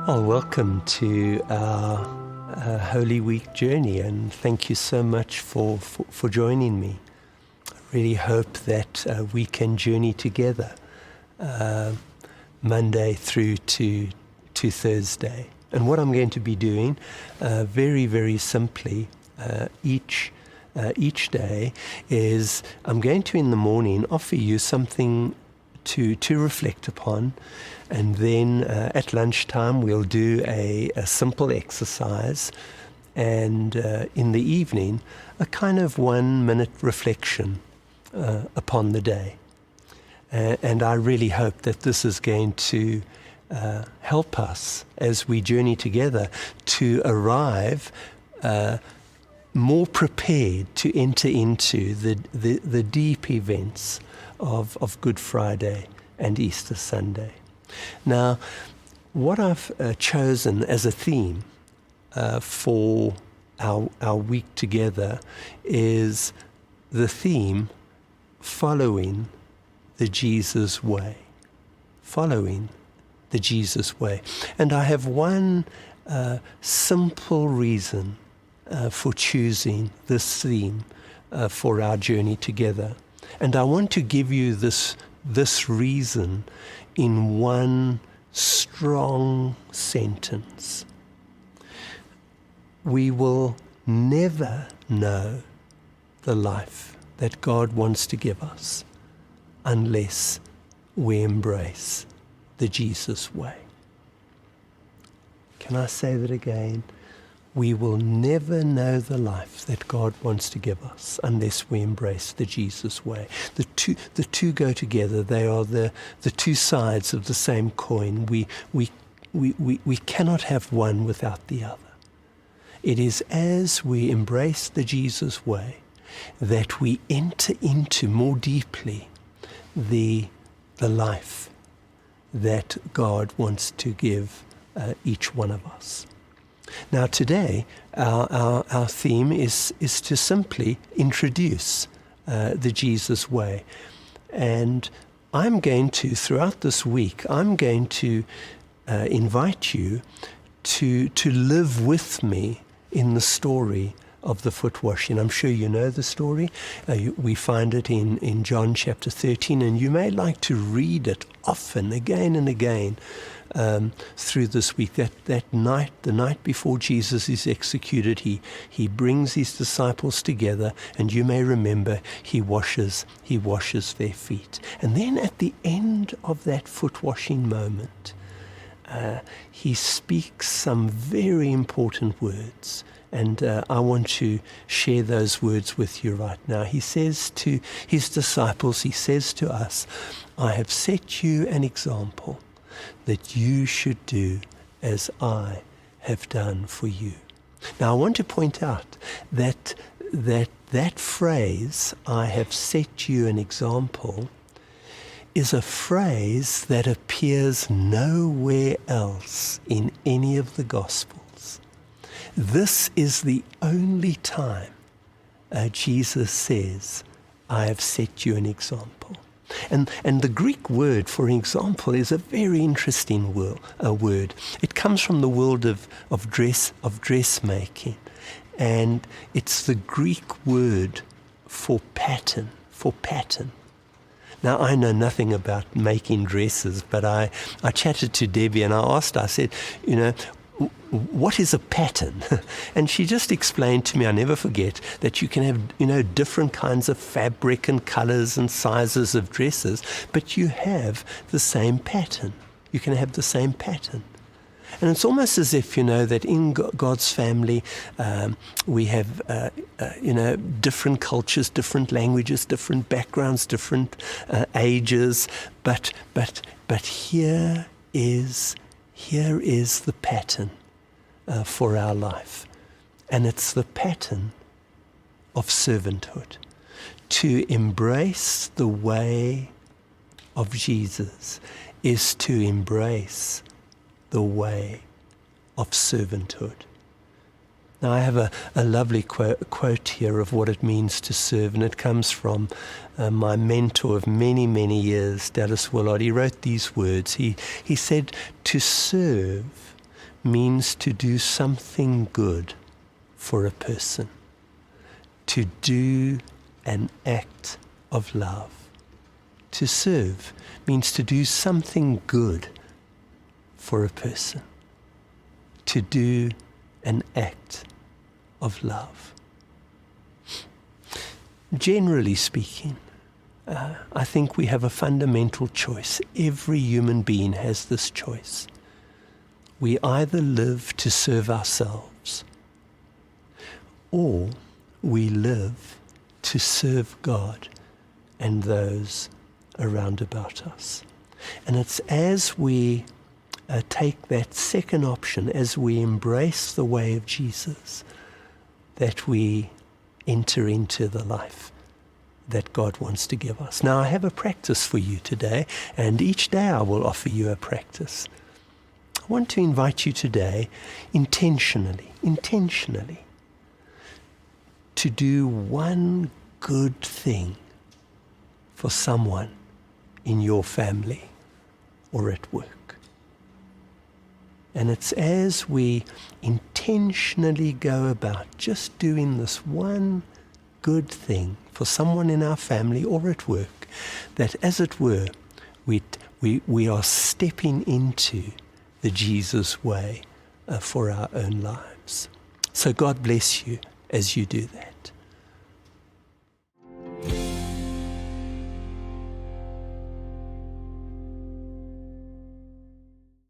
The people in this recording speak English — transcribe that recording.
Well, welcome to our Holy Week journey, and thank you so much for joining me. I really hope that we can journey together Monday through to Thursday. And what I'm going to be doing, very, very simply, each day is I'm going to, in the morning, offer you something to reflect upon, and then at lunchtime we'll do a simple exercise, and in the evening a kind of 1-minute reflection upon the day. And I really hope that this is going to help us as we journey together to arrive more prepared to enter into the deep events of Good Friday and Easter Sunday. Now, what I've chosen as a theme for our week together is the theme, following the Jesus way. Following the Jesus way. And I have one simple reason for choosing this theme for our journey together. And I want to give you this reason in one strong sentence. We will never know the life that God wants to give us unless we embrace the Jesus way. Can I say that again? We will never know the life that God wants to give us unless we embrace the Jesus way. The two go together. They are the two sides of the same coin. We cannot have one without the other. It is as we embrace the Jesus way that we enter into more deeply the life that God wants to give each one of us. Now today, our theme is to simply introduce the Jesus way. And I'm going to, throughout this week, I'm going to invite you to live with me in the story of the foot washing. I'm sure you know the story. We find it in John chapter 13, and you may like to read it often, again and again, through this week. That night, the night before Jesus is executed, he brings his disciples together, and you may remember he washes their feet. And then at the end of that foot washing moment, he speaks some very important words. And I want to share those words with you right now. He says to his disciples, he says to us, I have set you an example that you should do as I have done for you. Now I want to point out that phrase, I have set you an example, is a phrase that appears nowhere else in any of the Gospels. This is the only time Jesus says, I have set you an example. And the Greek word for example is a very interesting word. It comes from the world of dressmaking, and it's the Greek word for pattern. Now, I know nothing about making dresses, but I chatted to Debbie and I asked her, I said, what is a pattern? And she just explained to me, I never forget, that you can have, different kinds of fabric and colors and sizes of dresses, but you have the same pattern. You can have the same pattern. And it's almost as if, that in God's family, we have, different cultures, different languages, different backgrounds, different ages, but here is the pattern for our life. And it's the pattern of servanthood. To embrace the way of Jesus is to embrace the way of servanthood. Now I have a lovely quote here of what it means to serve, and it comes from my mentor of many, many years, Dallas Willard. He wrote these words. He said, to serve means to do something good for a person, to do an act of love. To serve means to do something good for a person, to do an act of love. Generally speaking, I think we have a fundamental choice. Every human being has this choice. We either live to serve ourselves, or we live to serve God and those around about us. And it's as we take that second option, as we embrace the way of Jesus, that we enter into the life that God wants to give us. Now, I have a practice for you today, and each day I will offer you a practice. I want to invite you today, intentionally, to do one good thing for someone in your family or at work. And it's as we intentionally go about just doing this one good thing for someone in our family or at work, that, as it were, we are stepping into the Jesus way for our own lives. So God bless you as you do that.